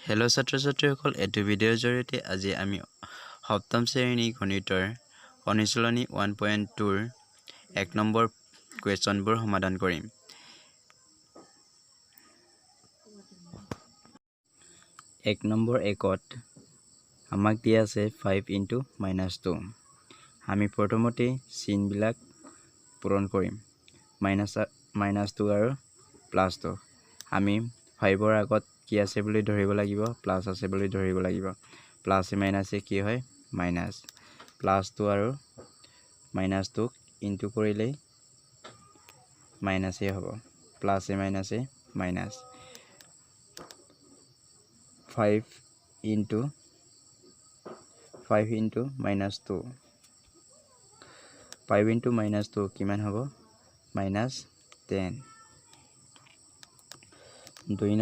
Hello' ছাত্ৰ-ছাত্ৰীসকল, এইটো ভিডিঅ'ৰ জৰিয়তে আজি আমি সপ্তম শ্ৰেণী গণিতৰ অনুশীলনী 1.2ৰ 1 নম্বৰ কুৱেশ্যনবোৰ সমাধান কৰিম। এক নম্বৰ একত আমাক দিয়া আছে 5 × -2। আমি প্ৰথমতে চিনবিলাক পূৰণ কৰিম। -2 আৰু +2। আমি 5ৰ আগত কি আছে বুলি ধৰিব লাগিব, প্লাছ আছে বুলি ধৰিব লাগিব। প্লাছে মাইনাছে কি হয়? মাইনাছ। +2 আৰু -2ক ইনটু কৰিলেই মাইনাছেই হ'ব। প্লাছে মাইনাছে মাইনাছ। 5 × -2 5 × -2 কিমান হ'ব? -10। 2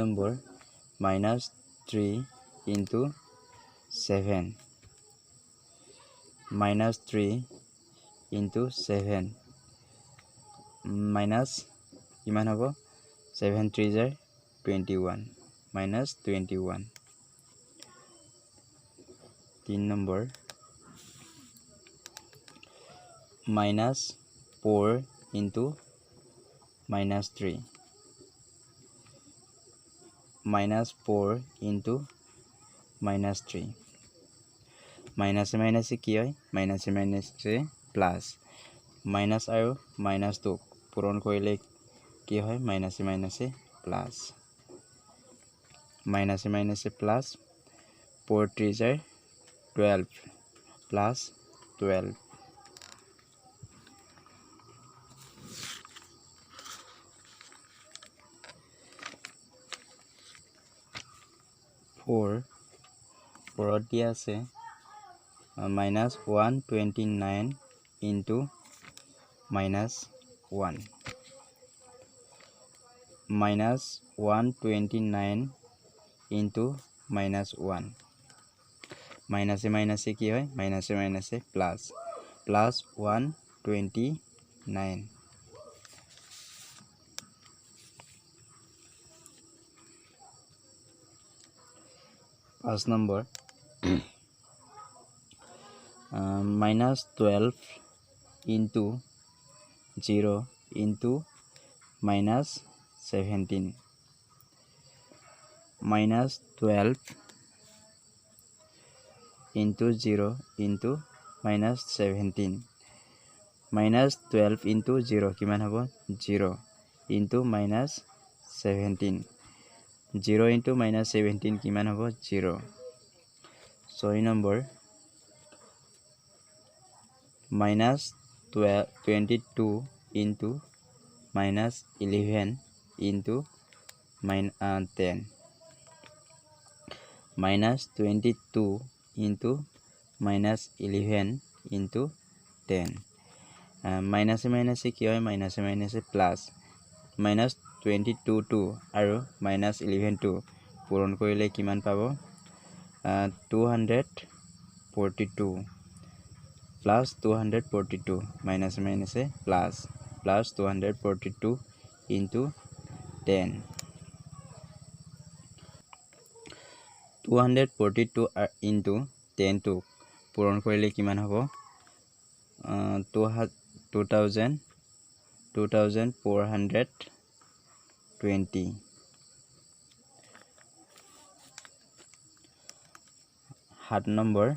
নম্বৰ -3 × 7 -3 × 7 মাইনাছ কিমান হ'ব? 7 × 3 = 21 -21। 3 নম্বৰ -4 × -3 -4 × -3 মাইনাছে মাইনাছে কি হয়? মাইনাছে মাইনাছে প্লাছ। মাইনাছ আৰু মাইনাছটোক পূৰণ কৰিলে কি হয়? মাইনাছে মাইনাছে প্লাছ। মাইনাছে মাইনাছে প্লাছ। 4 × 3 = 12 +12। 4ত দিয়া আছে -129 × -1 -129 × -1 মাইনাছে মাইনাছে কি হয়? মাইনাছে মাইনাছে প্লাছ। +129। 5 নম্বৰ -12 × 0 × -17 -12 × 0 × -17 -12 × 0 কিমান হ'ব? 0 × -17 0 × -17 কিমান হ'ব? 0। 6 নম্বৰ -22 × -11 × -10 -22 × -11 × 10 মাইনাছে মাইনাছে কি হয়? মাইনাছে মাইনাছে প্লাছ। -22টো আৰু -11টো পূৰণ কৰিলে কিমান পাব? 242 +242 মাইনাছে মাইনাছে প্লাছ। +242 × 10 242 × 10টোক পূৰণ কৰিলে কিমান হ'ব? 2420। 7 নম্বৰ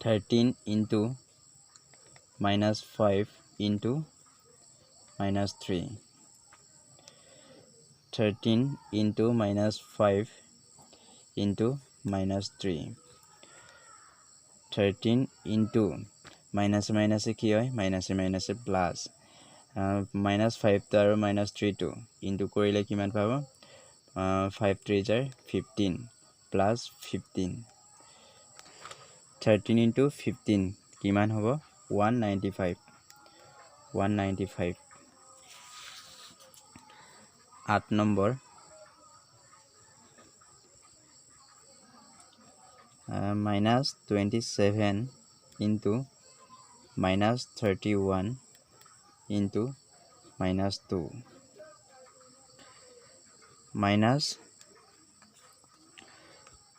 -13 × -5 × -3 13 × -5 × -3 13 × মাইনাছে মাইনাছে কি হয়? মাইনাছে মাইনাছে প্লাছ। -5টো আৰু -3টো ইনটু কৰিলে কিমান পাব? 5 × 3 = 15 +15 13 × 15 কিমান হ'ব? 195 8 number -27 × minus 31 into minus 2 minus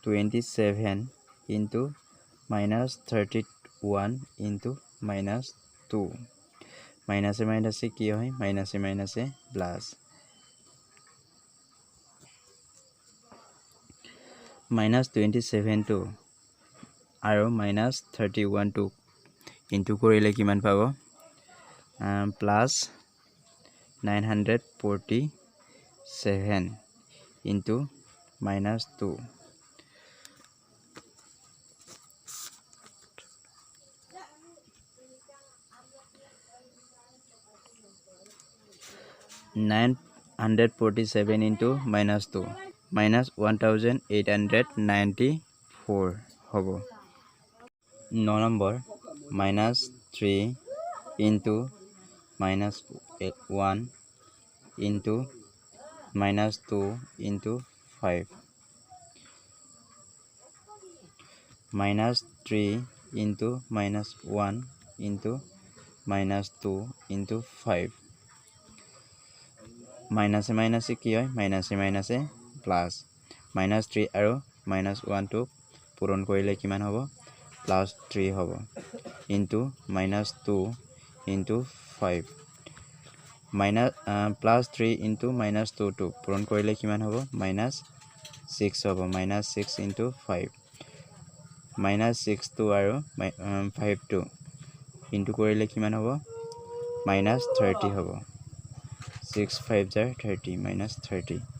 27 into minus 31 into minus 2 minus minus কি হয় minus minus plus minus 27 to আৰু minus 31 to into কৰিলে কিমান পাব plus 947 into minus 2 947 into minus 2 minus 1894 hobo 9 number minus 3 into minus 1 into minus 2 into 5 minus 3 into minus 1 into minus 2 into 5 minus minus কি হয় minus minus plus minus 3 আৰু minus 1 টো পূৰণ কৰিলে কিমান হ'ব plus 3 হ'ব into minus 2 into 5 minus plus 3 into minus 2 টো পূৰণ কৰিলে কিমান হ'ব minus 6 হ'ব minus 6 into 5 minus 6 টো আৰু 5 টো into কৰিলে কিমান হ'ব minus 30 হ'ব 6 5 jar 30 minus 30